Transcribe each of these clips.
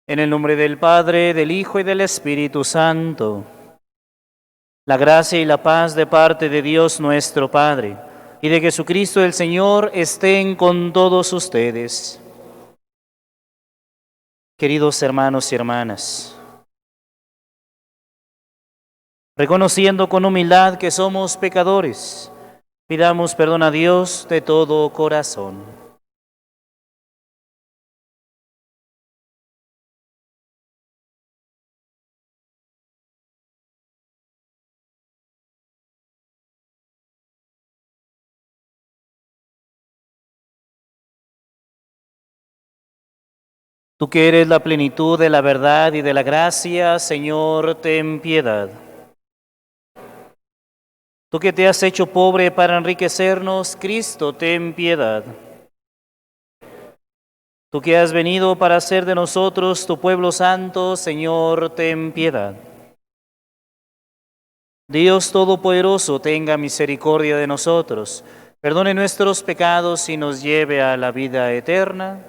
En el nombre del Padre, del Hijo y del Espíritu Santo. La gracia y la paz de parte de Dios nuestro Padre y de Jesucristo el Señor estén con todos ustedes. Queridos hermanos y hermanas, reconociendo con humildad que somos pecadores, pidamos perdón a Dios de todo corazón. Tú que eres la plenitud de la verdad y de la gracia, Señor, ten piedad. Tú que te has hecho pobre para enriquecernos, Cristo, ten piedad. Tú que has venido para hacer de nosotros tu pueblo santo, Señor, ten piedad. Dios Todopoderoso, tenga misericordia de nosotros, perdone nuestros pecados y nos lleve a la vida eterna.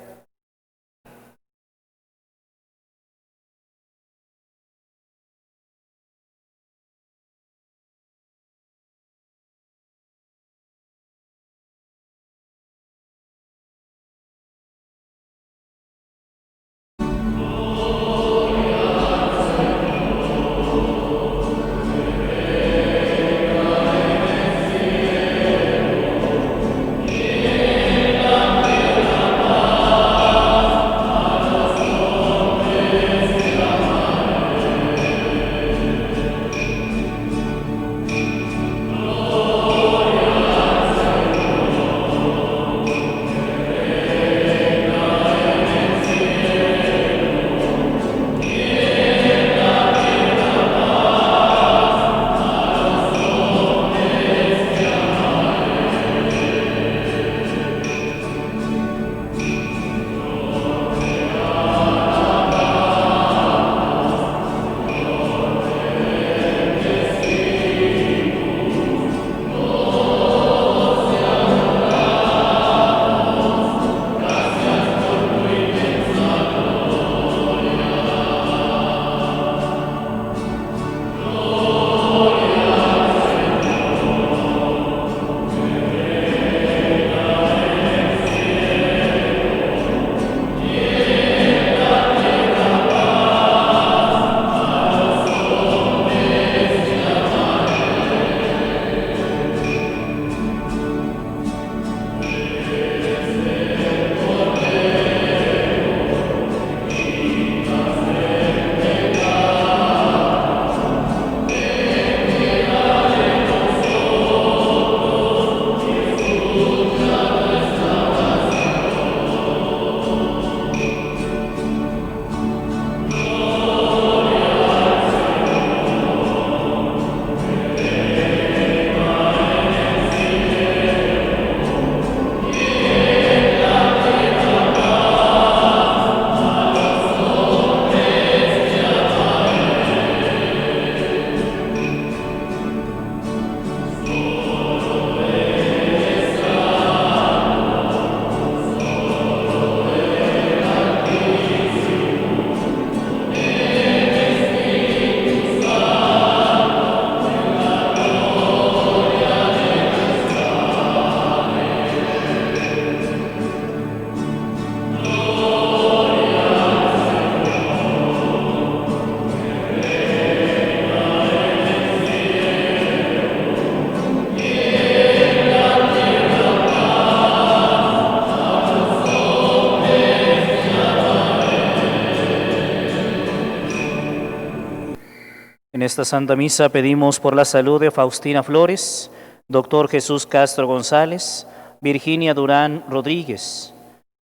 En esta Santa Misa pedimos por la salud de Faustina Flores, Dr. Jesús Castro González, Virginia Durán Rodríguez,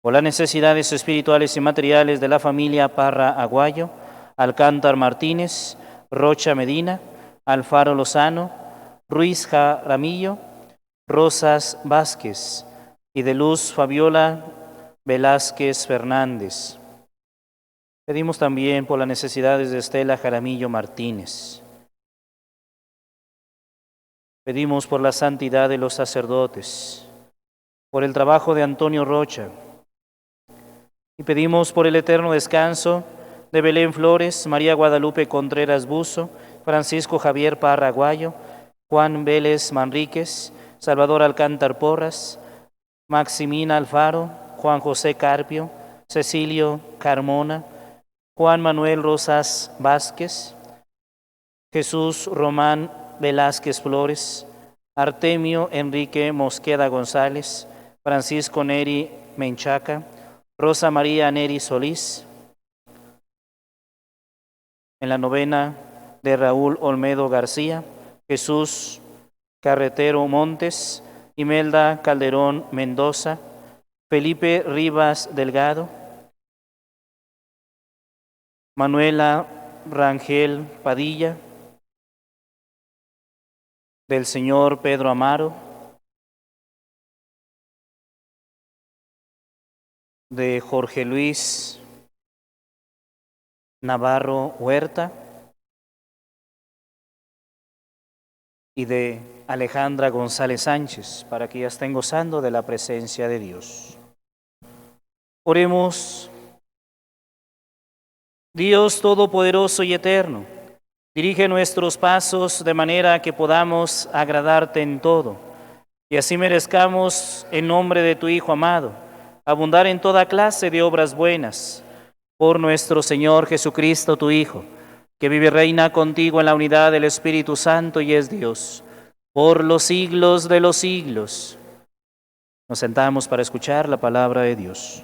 por las necesidades espirituales y materiales de la familia Parra Aguayo, Alcántar Martínez, Rocha Medina, Alfaro Lozano, Ruiz Jaramillo, Rosas Vázquez y de Luz Fabiola Velázquez Fernández. Pedimos también por las necesidades de Estela Jaramillo Martínez. Pedimos por la santidad de los sacerdotes, por el trabajo de Antonio Rocha, y pedimos por el eterno descanso de Belén Flores, María Guadalupe Contreras Buzo, Francisco Javier Parra Aguayo, Juan Vélez Manríquez, Salvador Alcántar Porras, Maximina Alfaro, Juan José Carpio, Cecilio Carmona, Juan Manuel Rosas Vázquez, Jesús Román Velázquez Flores, Artemio Enrique Mosqueda González, Francisco Neri Menchaca, Rosa María Neri Solís. En la novena de Raúl Olmedo García, Jesús Carretero Montes, Imelda Calderón Mendoza, Felipe Rivas Delgado, Manuela Rangel Padilla, del señor Pedro Amaro, de Jorge Luis Navarro Huerta y de Alejandra González Sánchez, para que ya estén gozando de la presencia de Dios. Oremos. Dios Todopoderoso y Eterno, dirige nuestros pasos de manera que podamos agradarte en todo, y así merezcamos, en nombre de tu Hijo amado, abundar en toda clase de obras buenas, por nuestro Señor Jesucristo, tu Hijo, que vive y reina contigo en la unidad del Espíritu Santo y es Dios, por los siglos de los siglos. Nos sentamos para escuchar la palabra de Dios.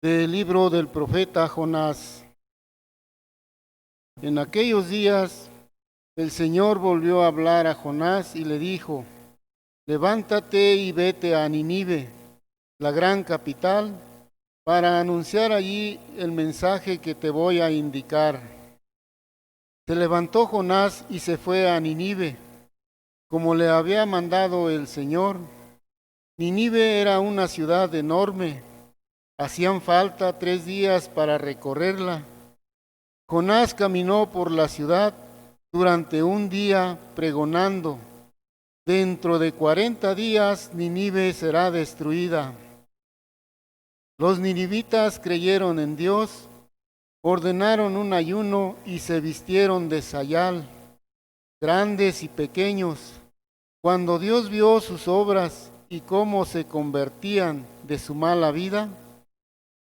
Del libro del profeta Jonás. En aquellos días el Señor volvió a hablar a Jonás y le dijo: levántate y vete a Nínive, la gran capital, para anunciar allí el mensaje que te voy a indicar. Se levantó Jonás y se fue a Nínive, como le había mandado el Señor. Nínive era una ciudad enorme. Hacían falta 3 días para recorrerla. Jonás caminó por la ciudad durante un día pregonando: dentro de 40 días Nínive será destruida. Los ninivitas creyeron en Dios, ordenaron un ayuno y se vistieron de sayal, grandes y pequeños. Cuando Dios vio sus obras y cómo se convertían de su mala vida,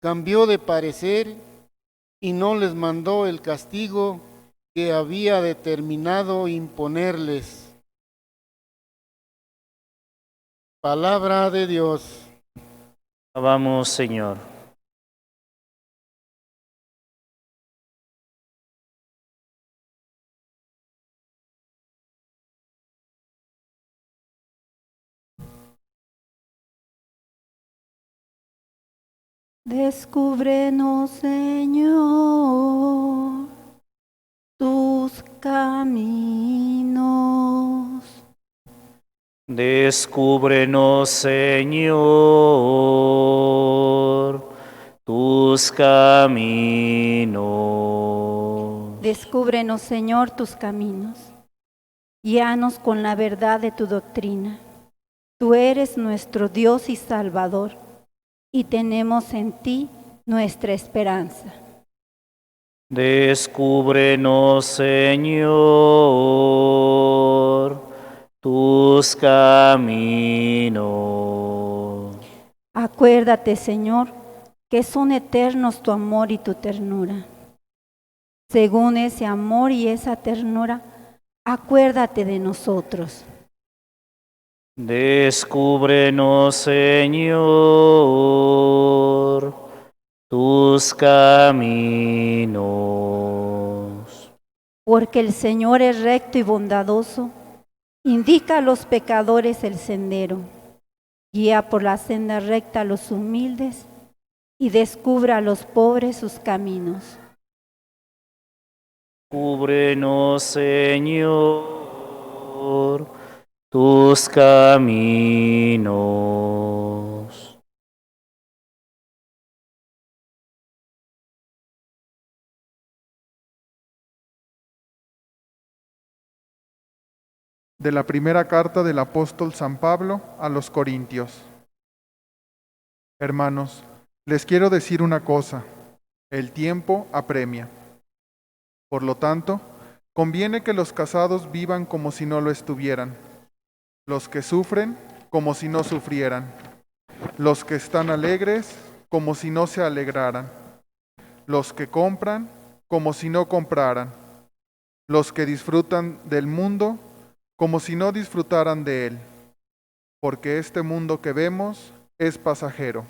cambió de parecer y no les mandó el castigo que había determinado imponerles. Palabra de Dios. Alabamos, Señor. Descúbrenos, Señor, tus caminos. Descúbrenos, Señor, tus caminos. Descúbrenos, Señor, tus caminos. Guíanos con la verdad de tu doctrina. Tú eres nuestro Dios y Salvador, y tenemos en ti nuestra esperanza. Descúbrenos, Señor, tus caminos. Acuérdate, Señor, que son eternos tu amor y tu ternura. Según ese amor y esa ternura, acuérdate de nosotros. Descúbrenos, Señor, tus caminos. Porque el Señor es recto y bondadoso, indica a los pecadores el sendero, guía por la senda recta a los humildes y descubre a los pobres sus caminos. Cúbrenos, Señor, tus caminos. De la primera carta del apóstol San Pablo a los Corintios. Hermanos, les quiero decir una cosa: el tiempo apremia. Por lo tanto, conviene que los casados vivan como si no lo estuvieran, los que sufren como si no sufrieran, los que están alegres como si no se alegraran, los que compran como si no compraran, los que disfrutan del mundo como si no disfrutaran de él, porque este mundo que vemos es pasajero.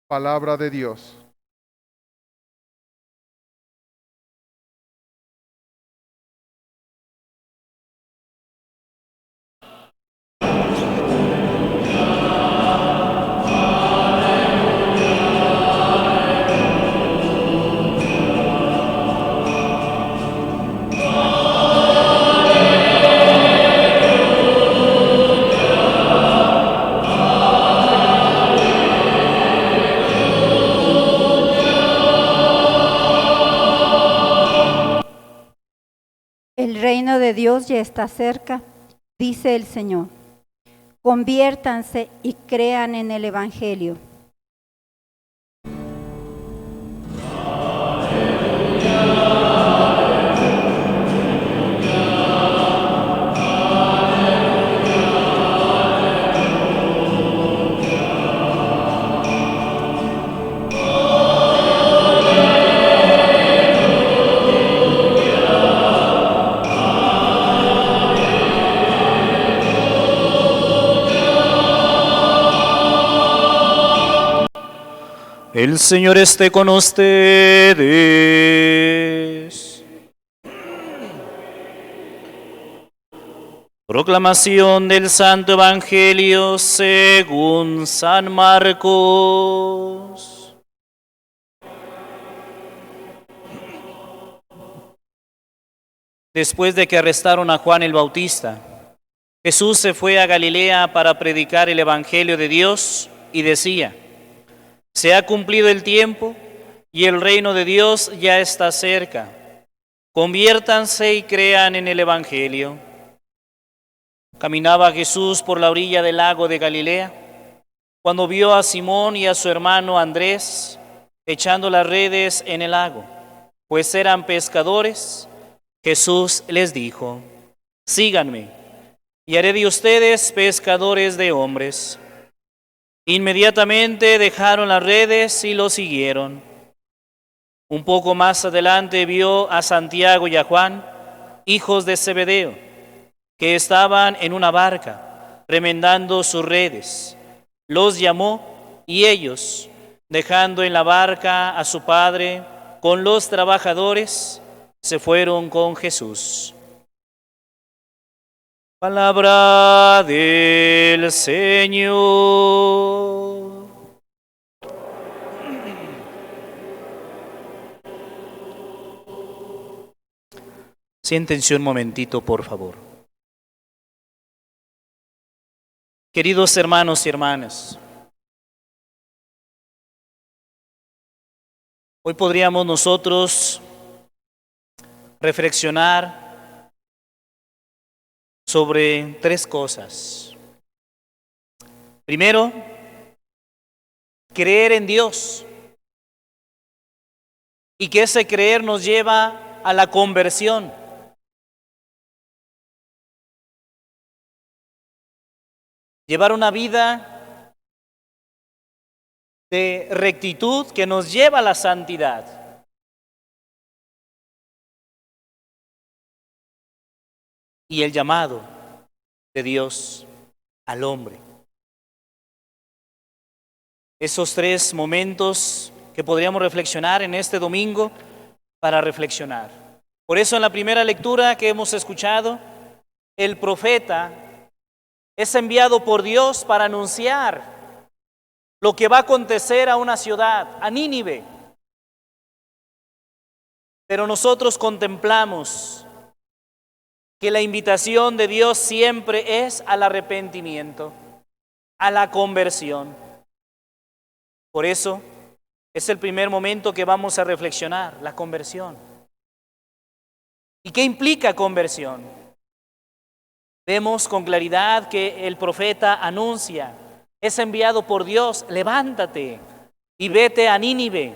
Palabra de Dios. El reino de Dios ya está cerca, dice el Señor. Conviértanse y crean en el Evangelio. El Señor esté con ustedes. Proclamación del Santo Evangelio según San Marcos. Después de que arrestaron a Juan el Bautista, Jesús se fue a Galilea para predicar el Evangelio de Dios y decía: se ha cumplido el tiempo y el reino de Dios ya está cerca. Conviértanse y crean en el Evangelio. Caminaba Jesús por la orilla del lago de Galilea, cuando vio a Simón y a su hermano Andrés echando las redes en el lago, pues eran pescadores. Jesús les dijo: síganme, y haré de ustedes pescadores de hombres. Inmediatamente dejaron las redes y lo siguieron. Un poco más adelante vio a Santiago y a Juan, hijos de Zebedeo, que estaban en una barca, remendando sus redes. Los llamó y ellos, dejando en la barca a su padre con los trabajadores, se fueron con Jesús. Palabra del Señor. Siéntense un momentito, por favor. Queridos hermanos y hermanas, hoy podríamos nosotros reflexionar sobre tres cosas. Primero, creer en Dios, y que ese creer nos lleva a la conversión. Llevar una vida de rectitud que nos lleva a la santidad. Y el llamado de Dios al hombre. Esos tres momentos que podríamos reflexionar en este domingo para reflexionar. Por eso en la primera lectura que hemos escuchado, el profeta es enviado por Dios para anunciar lo que va a acontecer a una ciudad, a Nínive. Pero nosotros contemplamos que la invitación de Dios siempre es al arrepentimiento, a la conversión. Por eso es el primer momento que vamos a reflexionar, la conversión. ¿Y qué implica conversión? Vemos con claridad que el profeta anuncia, es enviado por Dios, levántate y vete a Nínive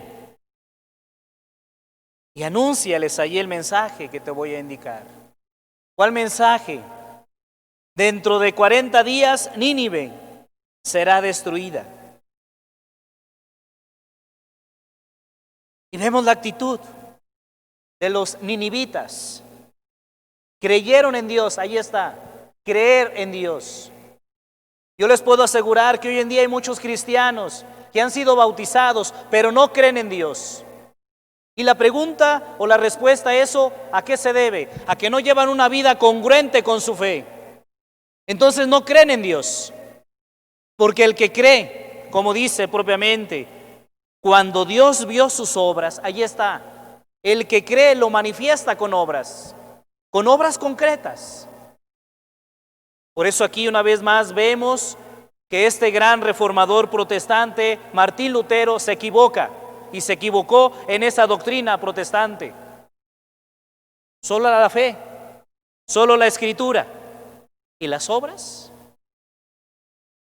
y anúnciales allí el mensaje que te voy a indicar. ¿Cuál mensaje? Dentro de 40 días Nínive será destruida. Y vemos la actitud de los ninivitas. Creyeron en Dios, ahí está, creer en Dios. Yo les puedo asegurar que hoy en día hay muchos cristianos que han sido bautizados, pero no creen en Dios. Y la pregunta o la respuesta a eso, ¿a qué se debe? A que no llevan una vida congruente con su fe. Entonces no creen en Dios. Porque el que cree, como dice propiamente, cuando Dios vio sus obras, ahí está. El que cree lo manifiesta con obras concretas. Por eso aquí una vez más vemos que este gran reformador protestante, Martín Lutero, se equivoca y se equivocó en esa doctrina protestante. Solo la fe, solo la escritura. ¿Y las obras?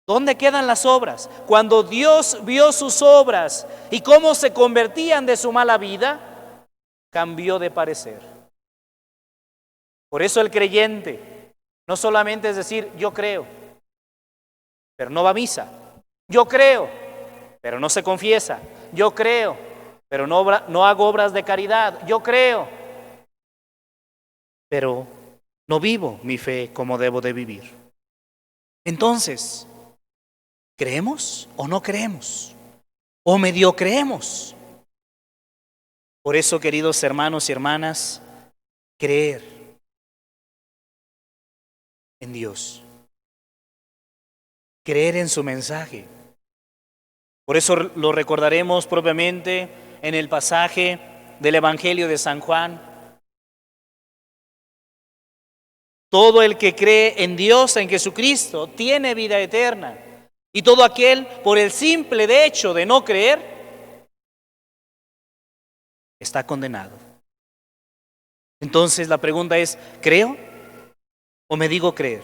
¿Dónde quedan las obras? Cuando Dios vio sus obras y cómo se convertían de su mala vida, cambió de parecer. Por eso el creyente no solamente es decir, yo creo, pero no va a misa. Yo creo, pero no se confiesa. Yo creo, pero no hago obras de caridad. Yo creo, pero no vivo mi fe como debo de vivir. Entonces, ¿creemos o no creemos? ¿O medio creemos? Por eso, queridos hermanos y hermanas, creer en Dios, creer en su mensaje. Por eso lo recordaremos propiamente en el pasaje del Evangelio de San Juan. Todo el que cree en Dios, en Jesucristo, tiene vida eterna. Y todo aquel, por el simple hecho de no creer, está condenado. Entonces la pregunta es, ¿creo o me digo creer?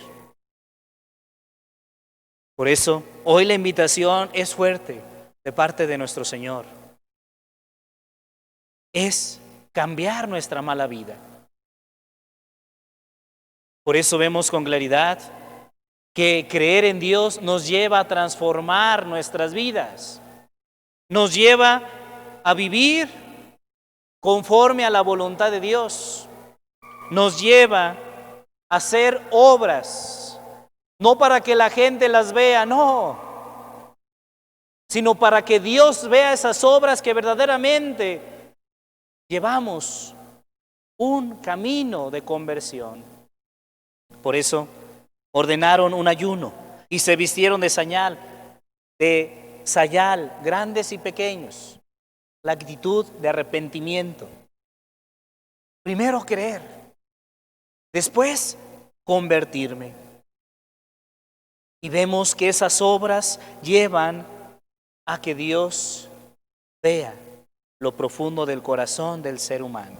Por eso, hoy la invitación es fuerte de parte de nuestro Señor. Es cambiar nuestra mala vida. Por eso vemos con claridad que creer en Dios nos lleva a transformar nuestras vidas. Nos lleva a vivir conforme a la voluntad de Dios. Nos lleva a hacer obras, no para que la gente las vea, no, sino para que Dios vea esas obras que verdaderamente llevamos un camino de conversión. Por eso ordenaron un ayuno y se vistieron de sayal, grandes y pequeños, la actitud de arrepentimiento. Primero creer, después convertirme. Y vemos que esas obras llevan a que Dios vea lo profundo del corazón del ser humano.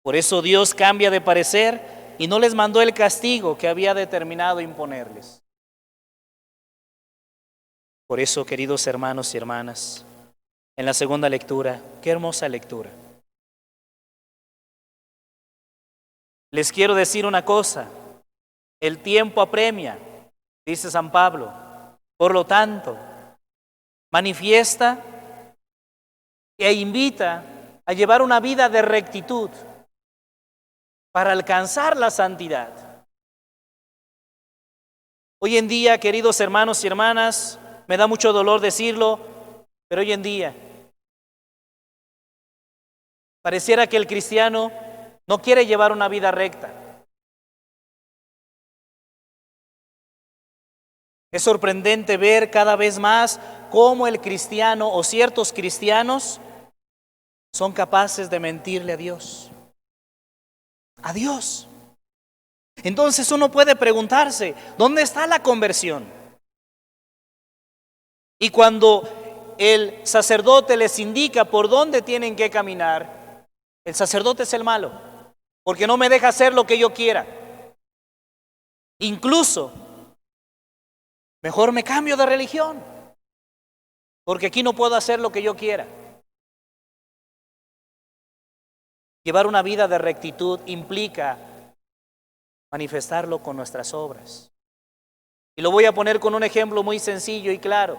Por eso Dios cambia de parecer y no les mandó el castigo que había determinado imponerles. Por eso, queridos hermanos y hermanas, en la segunda lectura, qué hermosa lectura. Les quiero decir una cosa, el tiempo apremia, dice San Pablo. Por lo tanto, manifiesta e invita a llevar una vida de rectitud para alcanzar la santidad. Hoy en día, queridos hermanos y hermanas, me da mucho dolor decirlo, pero hoy en día pareciera que el cristiano no quiere llevar una vida recta. Es sorprendente ver cada vez más cómo el cristiano o ciertos cristianos son capaces de mentirle a Dios. A Dios. Entonces uno puede preguntarse, ¿dónde está la conversión? Y cuando el sacerdote les indica por dónde tienen que caminar, el sacerdote es el malo, porque no me deja hacer lo que yo quiera. Incluso, mejor me cambio de religión, porque aquí no puedo hacer lo que yo quiera. Llevar una vida de rectitud implica manifestarlo con nuestras obras. Y lo voy a poner con un ejemplo muy sencillo y claro.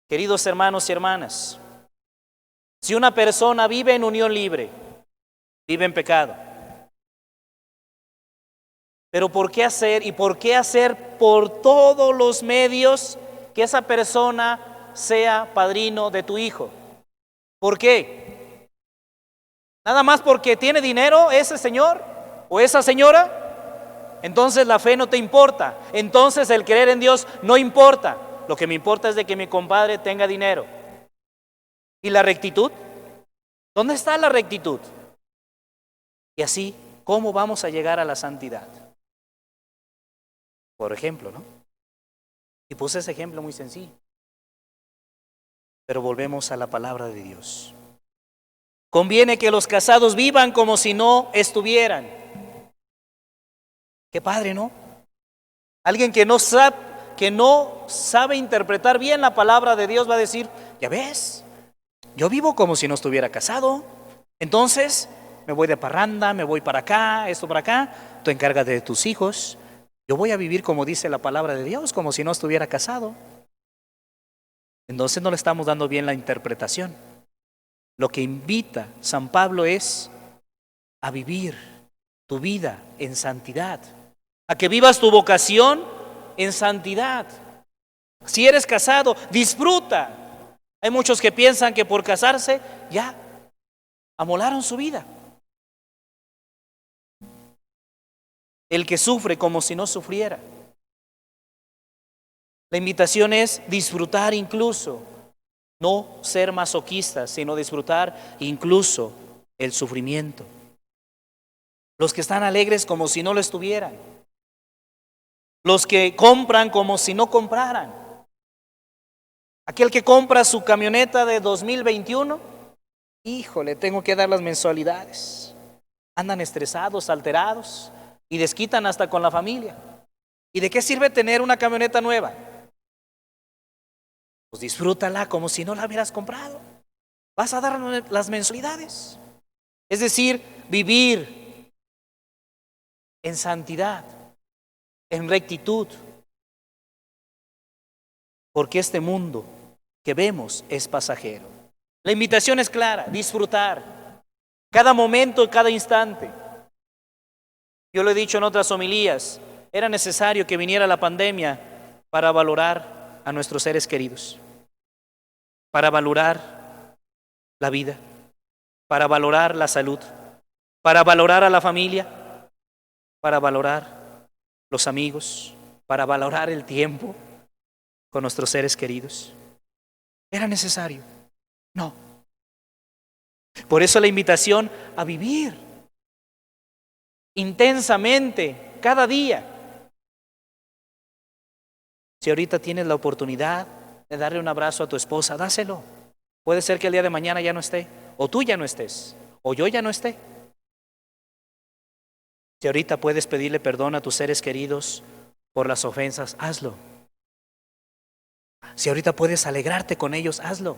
Queridos hermanos y hermanas, si una persona vive en unión libre, vive en pecado. Pero ¿por qué hacer y por qué hacer por todos los medios que esa persona sea padrino de tu hijo? ¿Por qué? ¿Nada más porque tiene dinero ese señor o esa señora? Entonces la fe no te importa. Entonces el creer en Dios no importa. Lo que me importa es de que mi compadre tenga dinero. ¿Y la rectitud? ¿Dónde está la rectitud? Y así, ¿cómo vamos a llegar a la santidad? Por ejemplo, ¿no? Y puse ese ejemplo muy sencillo. Pero volvemos a la palabra de Dios. Conviene que los casados vivan como si no estuvieran. Qué padre, ¿no? Alguien que no sabe interpretar bien la palabra de Dios va a decir, ya ves, yo vivo como si no estuviera casado. Entonces, me voy de parranda, me voy para acá, esto para acá. Tú encárgate de tus hijos. Yo voy a vivir como dice la palabra de Dios, como si no estuviera casado. Entonces no le estamos dando bien la interpretación. Lo que invita San Pablo es a vivir tu vida en santidad, a que vivas tu vocación en santidad. Si eres casado, disfruta. Hay muchos que piensan que por casarse ya amolaron su vida. El que sufre como si no sufriera. La invitación es disfrutar incluso, no ser masoquistas, sino disfrutar incluso el sufrimiento. Los que están alegres como si no lo estuvieran. Los que compran como si no compraran. Aquel que compra su camioneta de 2021, híjole, tengo que dar las mensualidades. Andan estresados, alterados y desquitan hasta con la familia. ¿Y de qué sirve tener una camioneta nueva? Pues disfrútala como si no la hubieras comprado. Vas a dar las mensualidades. Es decir, vivir en santidad, en rectitud. Porque este mundo que vemos es pasajero. La invitación es clara, disfrutar cada momento, cada instante. Yo lo he dicho en otras homilías, era necesario que viniera la pandemia para valorar a nuestros seres queridos, para valorar la vida, para valorar la salud, para valorar a la familia, para valorar los amigos, para valorar el tiempo con nuestros seres queridos. ¿Era necesario? No. Por eso la invitación a vivir intensamente cada día. Si ahorita tienes la oportunidad de darle un abrazo a tu esposa, dáselo. Puede ser que el día de mañana ya no esté, o tú ya no estés, o yo ya no esté. Si ahorita puedes pedirle perdón a tus seres queridos por las ofensas, hazlo. Si ahorita puedes alegrarte con ellos, hazlo.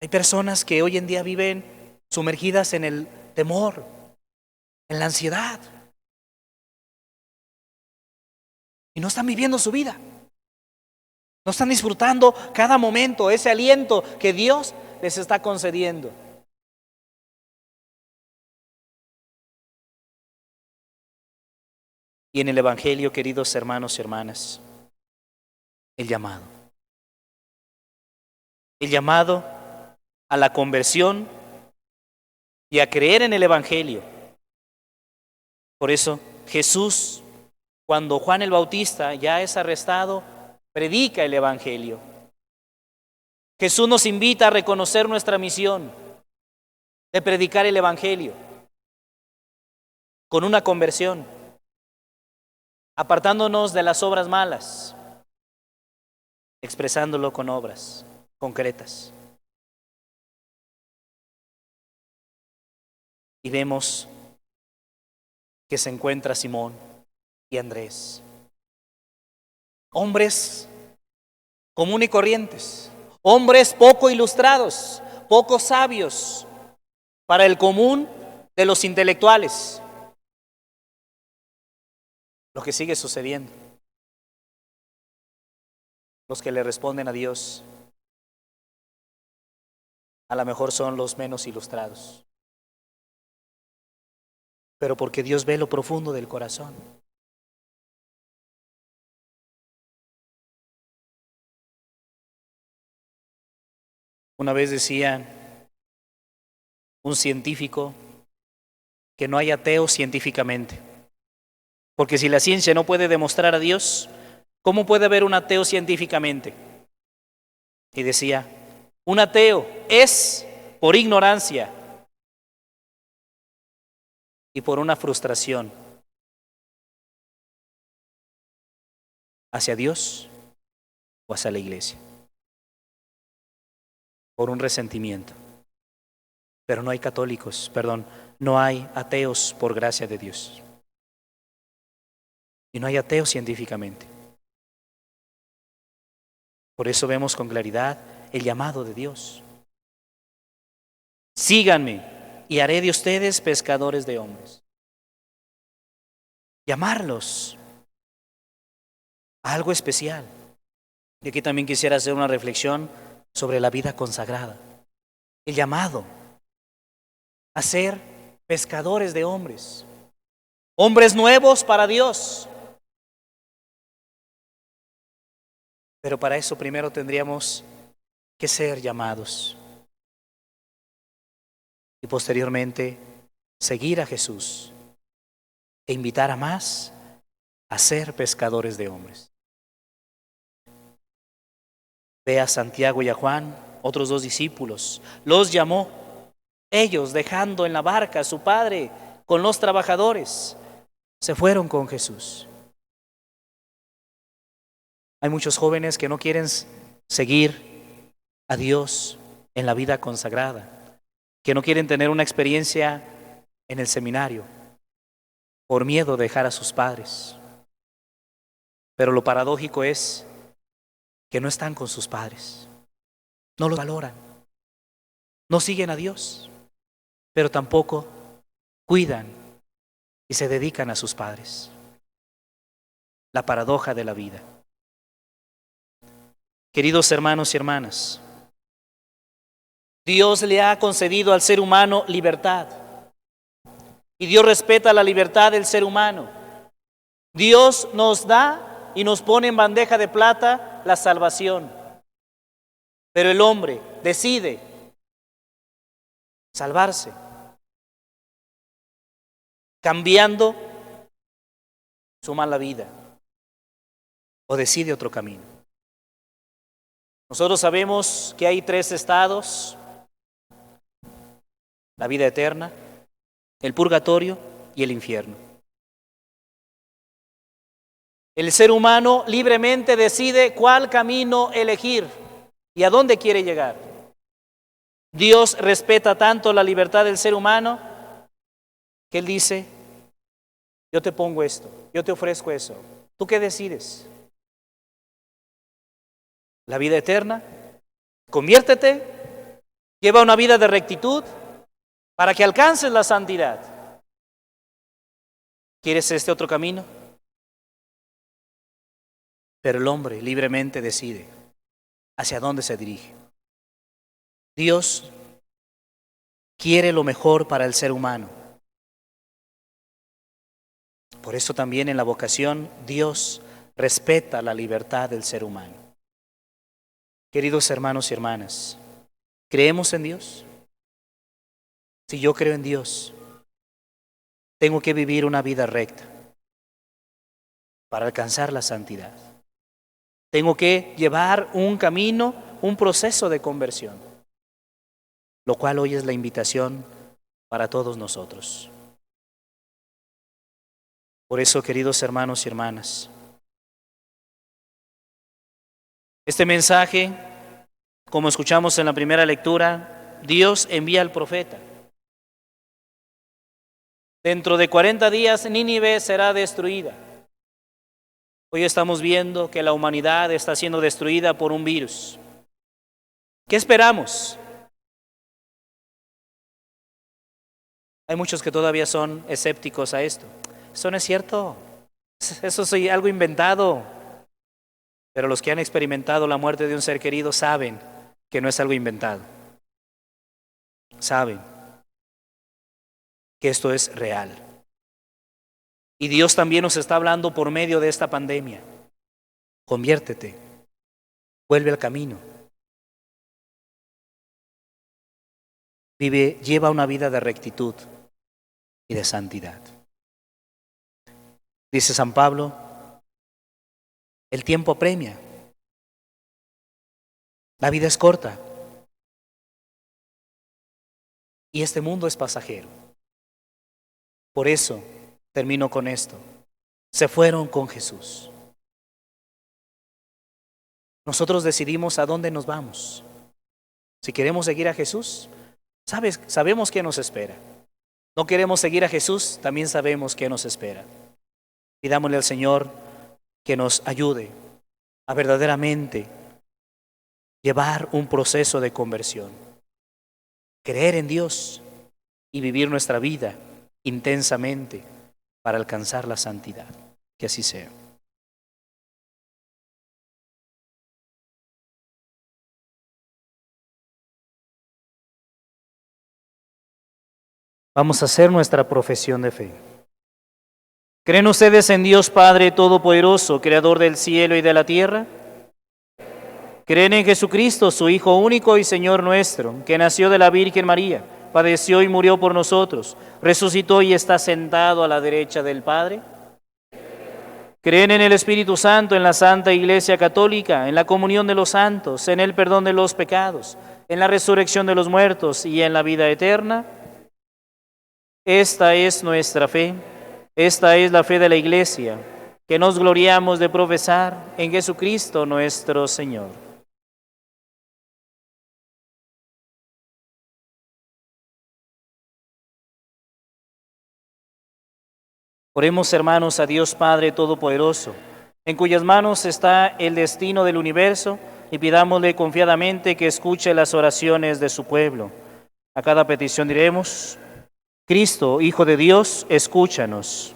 Hay personas que hoy en día viven sumergidas en el temor, en la ansiedad. Y no están viviendo su vida. No están disfrutando cada momento, ese aliento que Dios les está concediendo. Y en el Evangelio, queridos hermanos y hermanas, el llamado. El llamado a la conversión y a creer en el Evangelio. Por eso Jesús, cuando Juan el Bautista ya es arrestado, predica el Evangelio. Jesús nos invita a reconocer nuestra misión de predicar el Evangelio con una conversión, apartándonos de las obras malas, expresándolo con obras concretas. Y vemos que se encuentra Simón y Andrés. Hombres comunes y corrientes, hombres poco ilustrados, poco sabios para el común de los intelectuales. Lo que sigue sucediendo, los que le responden a Dios, a lo mejor son los menos ilustrados, pero porque Dios ve lo profundo del corazón. Una vez decía un científico que no hay ateo científicamente, porque si la ciencia no puede demostrar a Dios, ¿cómo puede haber un ateo científicamente? Y decía, un ateo es por ignorancia y por una frustración hacia Dios o hacia la iglesia, por un resentimiento. Pero no hay católicos, no hay ateos por gracia de Dios. Y no hay ateos científicamente. Por eso vemos con claridad el llamado de Dios. Síganme y haré de ustedes pescadores de hombres. Llamarlos a algo especial. Y aquí también quisiera hacer una reflexión sobre la vida consagrada. El llamado a ser pescadores de hombres. Hombres nuevos para Dios. Pero para eso primero tendríamos que ser llamados. Y posteriormente seguir a Jesús e invitar a más a ser pescadores de hombres. Ve a Santiago y a Juan, otros 2 discípulos, los llamó. Ellos, dejando en la barca a su padre con los trabajadores, se fueron con Jesús. Hay muchos jóvenes que no quieren seguir a Dios en la vida consagrada, que no quieren tener una experiencia en el seminario por miedo de dejar a sus padres. Pero lo paradójico es que no están con sus padres, no los valoran, no siguen a Dios, pero tampoco cuidan y se dedican a sus padres. La paradoja de la vida. Queridos hermanos y hermanas, Dios le ha concedido al ser humano libertad. Y Dios respeta la libertad del ser humano. Dios nos da y nos pone en bandeja de plata la salvación. Pero el hombre decide salvarse, cambiando su mala vida, o decide otro camino. Nosotros sabemos que hay 3 estados: la vida eterna, el purgatorio y el infierno. El ser humano libremente decide cuál camino elegir y a dónde quiere llegar. Dios respeta tanto la libertad del ser humano que Él dice, yo te pongo esto, yo te ofrezco eso. ¿Tú qué decides? La vida eterna, conviértete, lleva una vida de rectitud para que alcances la santidad. ¿Quieres este otro camino? Pero el hombre libremente decide hacia dónde se dirige. Dios quiere lo mejor para el ser humano. Por eso también en la vocación Dios respeta la libertad del ser humano. Queridos hermanos y hermanas, ¿creemos en Dios? Si yo creo en Dios, tengo que vivir una vida recta para alcanzar la santidad. Tengo que llevar un camino, un proceso de conversión, lo cual hoy es la invitación para todos nosotros. Por eso, queridos hermanos y hermanas, este mensaje, como escuchamos en la primera lectura, Dios envía al profeta. Dentro de 40 días Nínive será destruida. Hoy estamos viendo que la humanidad está siendo destruida por un virus. ¿Qué esperamos? Hay muchos que todavía son escépticos a esto. Eso no es cierto. Eso es algo inventado. Pero los que han experimentado la muerte de un ser querido saben que no es algo inventado. Saben que esto es real. Y Dios también nos está hablando por medio de esta pandemia. Conviértete. Vuelve al camino. Lleva una vida de rectitud y de santidad. Dice San Pablo, el tiempo apremia. La vida es corta. Y este mundo es pasajero. Por eso termino con esto. Se fueron con Jesús. Nosotros decidimos a dónde nos vamos. Si queremos seguir a Jesús, sabemos qué nos espera. No queremos seguir a Jesús, también sabemos qué nos espera. Pidámosle al Señor que nos ayude a verdaderamente llevar un proceso de conversión, creer en Dios y vivir nuestra vida intensamente para alcanzar la santidad. Que así sea. Vamos a hacer nuestra profesión de fe. ¿Creen ustedes en Dios Padre Todopoderoso, Creador del cielo y de la tierra? ¿Creen en Jesucristo, su Hijo único y Señor nuestro, que nació de la Virgen María, padeció y murió por nosotros, resucitó y está sentado a la derecha del Padre? ¿Creen en el Espíritu Santo, en la Santa Iglesia Católica, en la comunión de los santos, en el perdón de los pecados, en la resurrección de los muertos y en la vida eterna? Esta es nuestra fe, esta es la fe de la Iglesia, que nos gloriamos de profesar en Jesucristo nuestro Señor. Oremos, hermanos, a Dios Padre Todopoderoso, en cuyas manos está el destino del universo, y pidámosle confiadamente que escuche las oraciones de su pueblo. A cada petición diremos: Cristo, Hijo de Dios, escúchanos.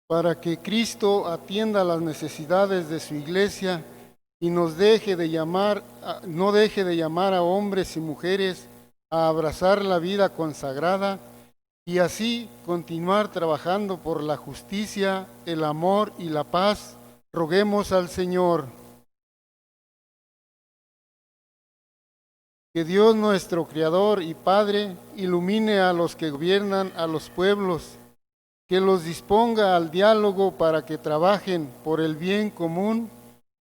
Para que Cristo atienda las necesidades de su iglesia y no deje de llamar a hombres y mujeres a abrazar la vida consagrada y así continuar trabajando por la justicia, el amor y la paz, roguemos al Señor. Que Dios nuestro Creador y Padre ilumine a los que gobiernan a los pueblos, que los disponga al diálogo para que trabajen por el bien común,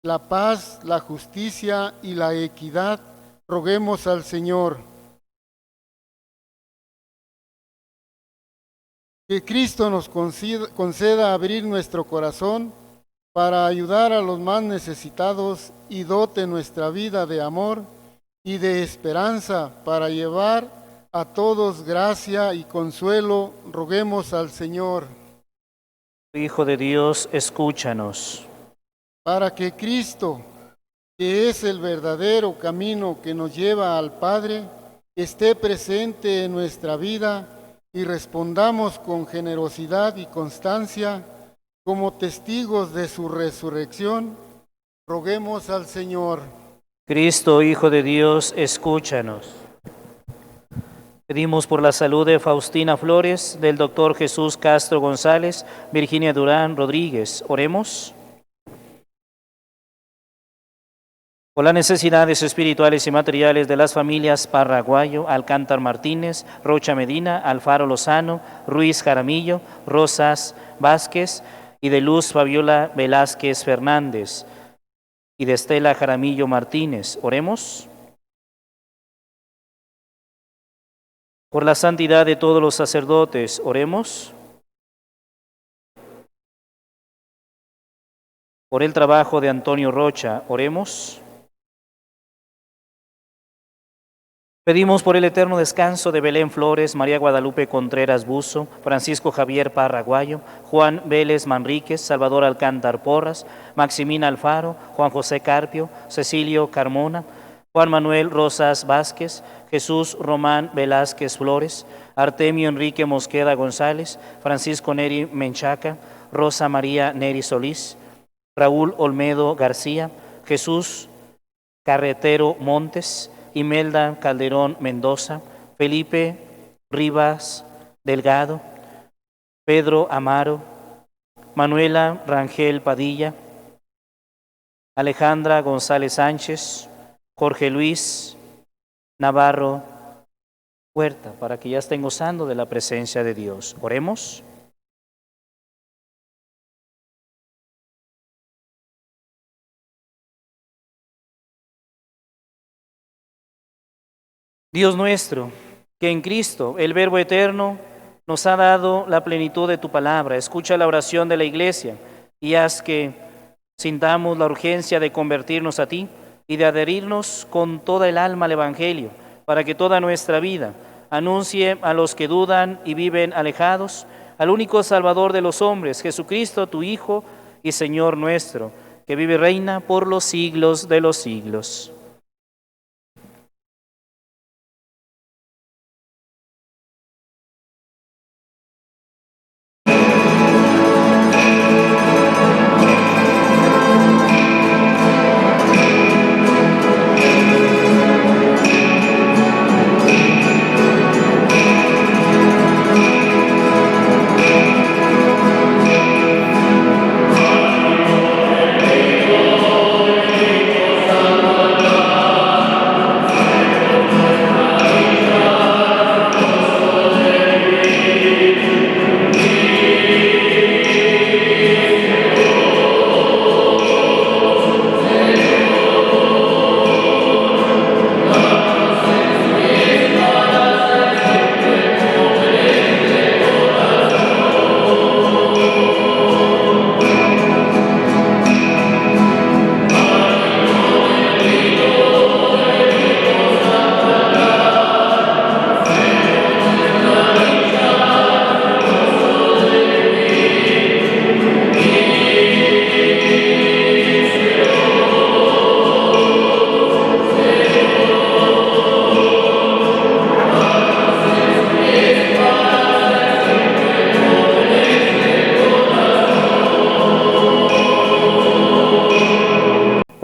la paz, la justicia y la equidad, roguemos al Señor. Que Cristo nos conceda abrir nuestro corazón para ayudar a los más necesitados y dote nuestra vida de amor y de esperanza para llevar a todos gracia y consuelo, roguemos al Señor. Hijo de Dios, escúchanos. Para que Cristo, que es el verdadero camino que nos lleva al Padre, esté presente en nuestra vida y respondamos con generosidad y constancia como testigos de su resurrección, roguemos al Señor. Cristo, Hijo de Dios, escúchanos. Pedimos por la salud de Faustina Flores, del doctor Jesús Castro González, Virginia Durán Rodríguez. Oremos. Por las necesidades espirituales y materiales de las familias Parraguayo, Alcántar Martínez, Rocha Medina, Alfaro Lozano, Ruiz Jaramillo, Rosas Vázquez y de Luz Fabiola Velázquez Fernández y de Estela Jaramillo Martínez. Oremos. Por la santidad de todos los sacerdotes, oremos. Por el trabajo de Antonio Rocha, oremos. Pedimos por el eterno descanso de Belén Flores, María Guadalupe Contreras Buzo, Francisco Javier Parra Aguayo, Juan Vélez Manríquez, Salvador Alcántar Porras, Maximina Alfaro, Juan José Carpio, Cecilio Carmona, Juan Manuel Rosas Vázquez, Jesús Román Velázquez Flores, Artemio Enrique Mosqueda González, Francisco Neri Menchaca, Rosa María Neri Solís, Raúl Olmedo García, Jesús Carretero Montes, Imelda Calderón Mendoza, Felipe Rivas Delgado, Pedro Amaro, Manuela Rangel Padilla, Alejandra González Sánchez, Jorge Luis Navarro Huerta, para que ya estén gozando de la presencia de Dios. Oremos. Dios nuestro, que en Cristo, el Verbo eterno, nos ha dado la plenitud de tu palabra. Escucha la oración de la Iglesia y haz que sintamos la urgencia de convertirnos a ti y de adherirnos con toda el alma al Evangelio, para que toda nuestra vida anuncie a los que dudan y viven alejados al único Salvador de los hombres, Jesucristo, tu Hijo y Señor nuestro, que vive y reina por los siglos de los siglos.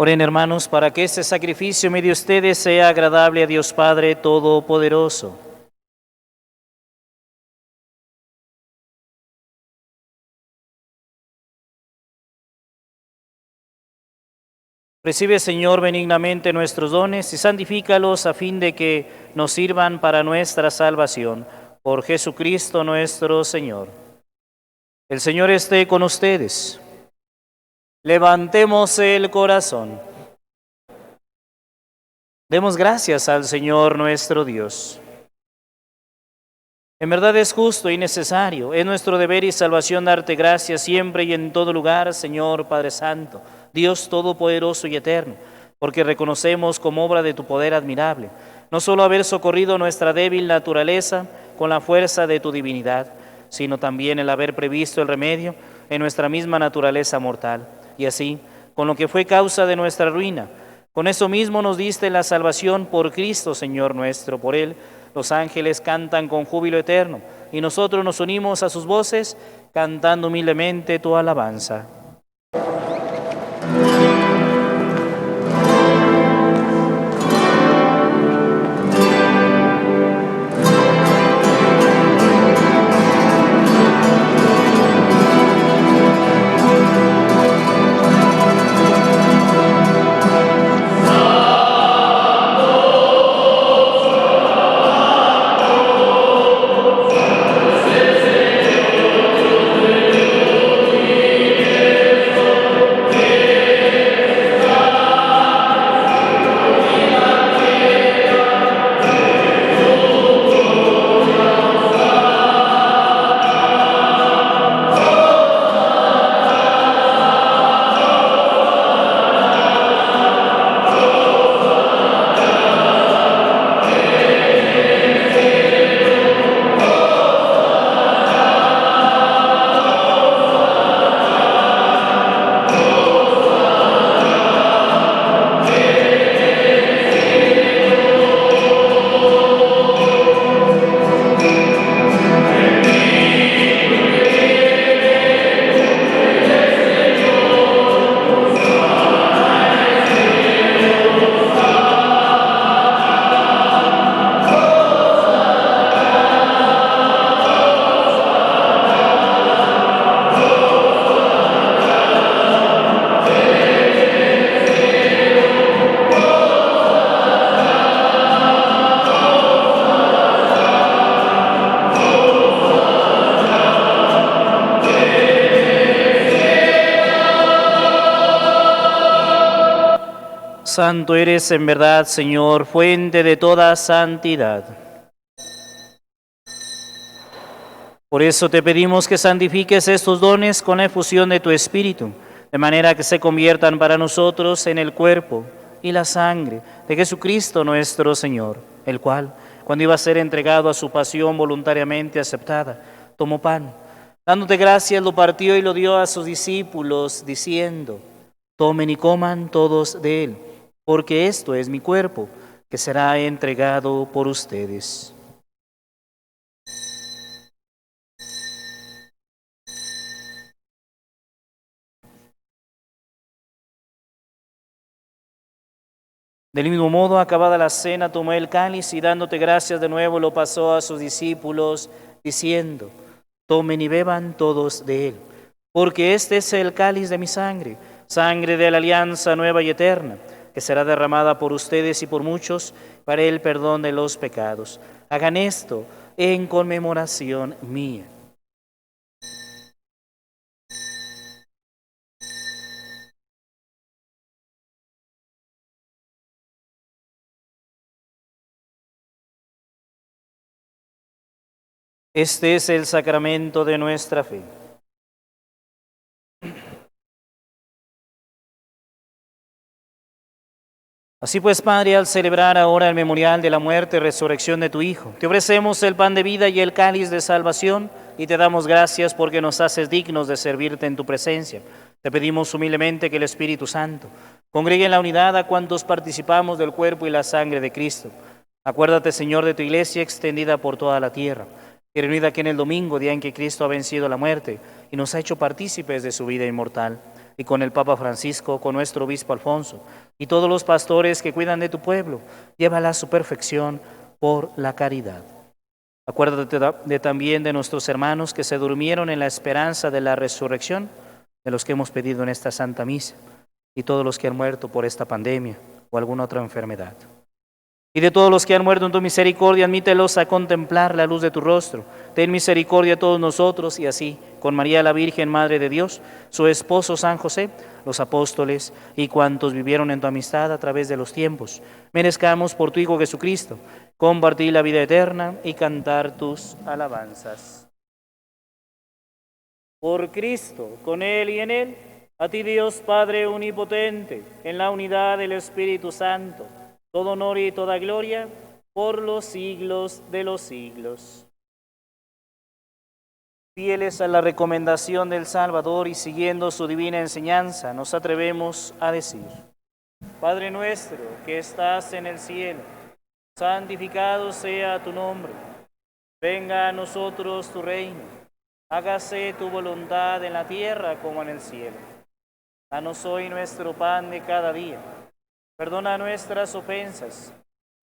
Oren, hermanos, para que este sacrificio en medio de ustedes sea agradable a Dios Padre Todopoderoso. Recibe, Señor, benignamente nuestros dones y santifícalos a fin de que nos sirvan para nuestra salvación. Por Jesucristo nuestro Señor. El Señor esté con ustedes. Levantemos el corazón. Demos gracias al Señor nuestro Dios. En verdad es justo y necesario, es nuestro deber y salvación darte gracias siempre y en todo lugar, Señor Padre Santo, Dios Todopoderoso y Eterno, porque reconocemos como obra de tu poder admirable, no solo haber socorrido nuestra débil naturaleza con la fuerza de tu divinidad, sino también el haber previsto el remedio en nuestra misma naturaleza mortal. Y así, con lo que fue causa de nuestra ruina, con eso mismo nos diste la salvación por Cristo, Señor nuestro. Por Él los ángeles cantan con júbilo eterno, y nosotros nos unimos a sus voces, cantando humildemente tu alabanza. Santo eres en verdad, Señor, fuente de toda santidad. Por eso te pedimos que santifiques estos dones con la efusión de tu Espíritu, de manera que se conviertan para nosotros en el cuerpo y la sangre de Jesucristo nuestro Señor, el cual, cuando iba a ser entregado a su pasión voluntariamente aceptada, tomó pan, dándote gracias, lo partió y lo dio a sus discípulos, diciendo: tomen y coman todos de él, porque esto es mi cuerpo, que será entregado por ustedes. Del mismo modo, acabada la cena, tomó el cáliz y dándote gracias de nuevo lo pasó a sus discípulos, diciendo: tomen y beban todos de él, porque este es el cáliz de mi sangre, sangre de la alianza nueva y eterna, que será derramada por ustedes y por muchos para el perdón de los pecados. Hagan esto en conmemoración mía. Este es el sacramento de nuestra fe. Así pues, Padre, al celebrar ahora el memorial de la muerte y resurrección de tu Hijo, te ofrecemos el pan de vida y el cáliz de salvación y te damos gracias porque nos haces dignos de servirte en tu presencia. Te pedimos humildemente que el Espíritu Santo congregue en la unidad a cuantos participamos del cuerpo y la sangre de Cristo. Acuérdate, Señor, de tu iglesia extendida por toda la tierra, y reunida aquí en el domingo, día en que Cristo ha vencido la muerte y nos ha hecho partícipes de su vida inmortal, y con el Papa Francisco, con nuestro obispo Alfonso, y todos los pastores que cuidan de tu pueblo, llévala a su perfección por la caridad. Acuérdate también de nuestros hermanos que se durmieron en la esperanza de la resurrección, de los que hemos pedido en esta Santa Misa, y todos los que han muerto por esta pandemia o alguna otra enfermedad. Y de todos los que han muerto en tu misericordia, admítelos a contemplar la luz de tu rostro. Ten misericordia a todos nosotros y así, con María la Virgen, Madre de Dios, su esposo San José, los apóstoles y cuantos vivieron en tu amistad a través de los tiempos, merezcamos por tu Hijo Jesucristo compartir la vida eterna y cantar tus alabanzas. Por Cristo, con Él y en Él, a ti Dios Padre Omnipotente, en la unidad del Espíritu Santo, todo honor y toda gloria por los siglos de los siglos. Fieles a la recomendación del Salvador y siguiendo su divina enseñanza, nos atrevemos a decir: Padre nuestro que estás en el cielo, santificado sea tu nombre. Venga a nosotros tu reino. Hágase tu voluntad en la tierra como en el cielo. Danos hoy nuestro pan de cada día. Perdona nuestras ofensas,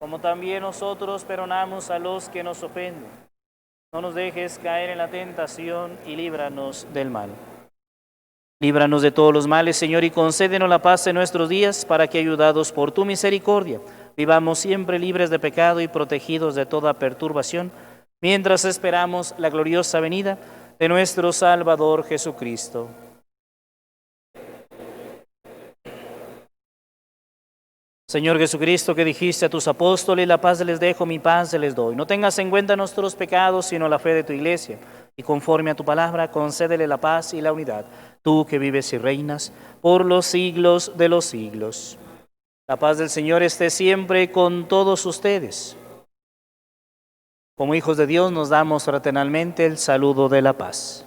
como también nosotros perdonamos a los que nos ofenden. No nos dejes caer en la tentación y líbranos del mal. Líbranos de todos los males, Señor, y concédenos la paz en nuestros días, para que, ayudados por tu misericordia, vivamos siempre libres de pecado y protegidos de toda perturbación, mientras esperamos la gloriosa venida de nuestro Salvador Jesucristo. Señor Jesucristo, que dijiste a tus apóstoles: la paz les dejo, mi paz les doy. No tengas en cuenta nuestros pecados, sino la fe de tu iglesia. Y conforme a tu palabra, concédele la paz y la unidad. Tú que vives y reinas por los siglos de los siglos. La paz del Señor esté siempre con todos ustedes. Como hijos de Dios, nos damos fraternalmente el saludo de la paz.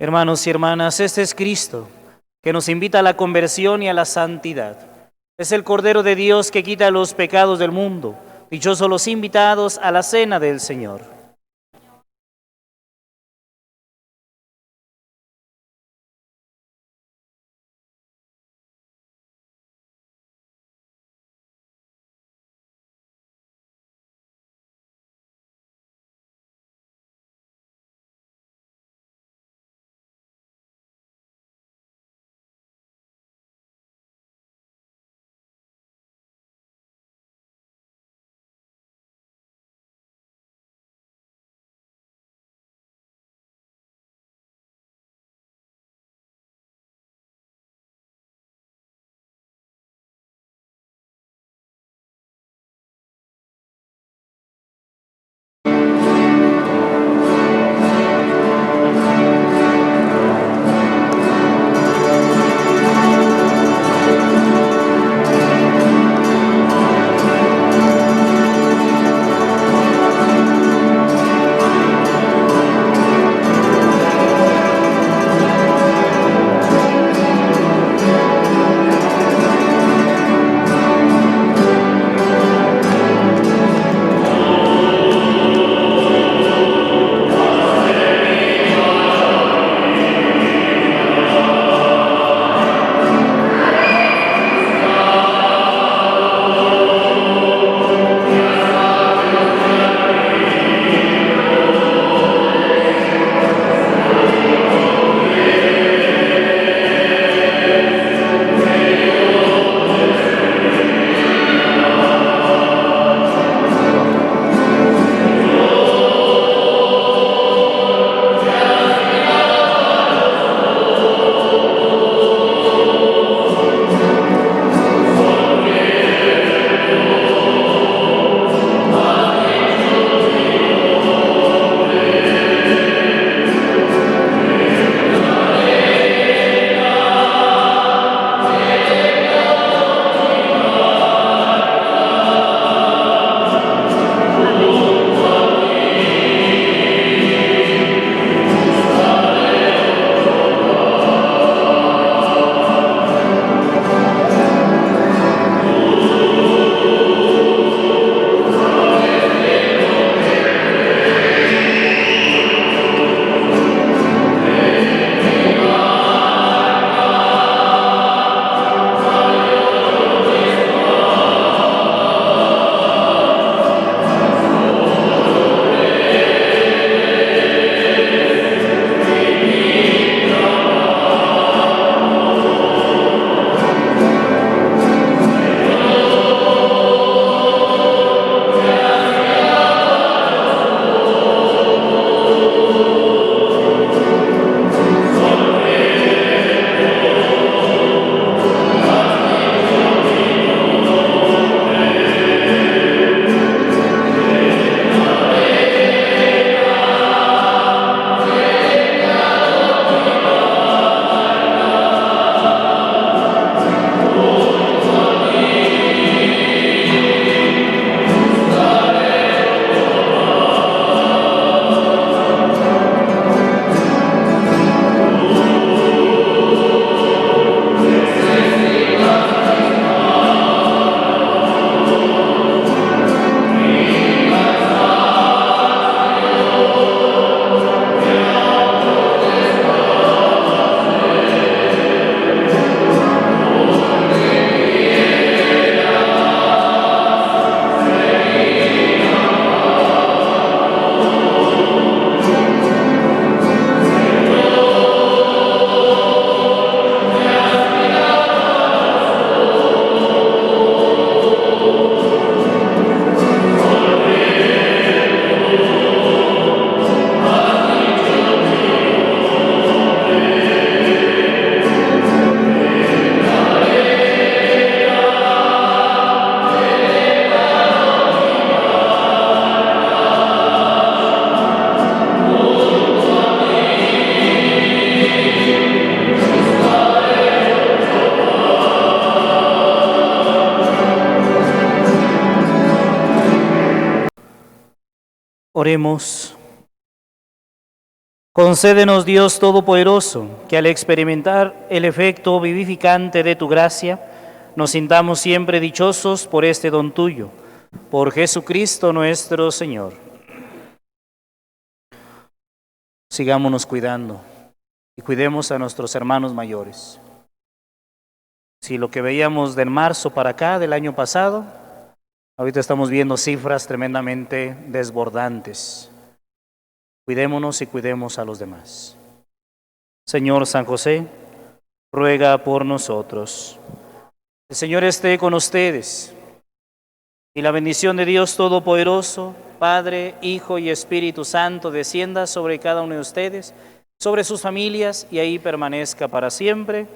Hermanos y hermanas, este es Cristo, que nos invita a la conversión y a la santidad. Es el Cordero de Dios que quita los pecados del mundo. Dichosos los invitados a la cena del Señor. Oremos. Concédenos, Dios Todopoderoso, que al experimentar el efecto vivificante de tu gracia, nos sintamos siempre dichosos por este don tuyo, por Jesucristo nuestro Señor. Sigámonos cuidando y cuidemos a nuestros hermanos mayores. Si lo que veíamos de marzo para acá, del año pasado, ahorita estamos viendo cifras tremendamente desbordantes. Cuidémonos y cuidemos a los demás. Señor San José, ruega por nosotros. El Señor esté con ustedes. Y la bendición de Dios Todopoderoso, Padre, Hijo y Espíritu Santo, descienda sobre cada uno de ustedes, sobre sus familias, y ahí permanezca para siempre.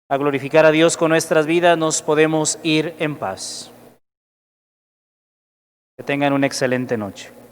A glorificar a Dios con nuestras vidas nos podemos ir en paz. Que tengan una excelente noche.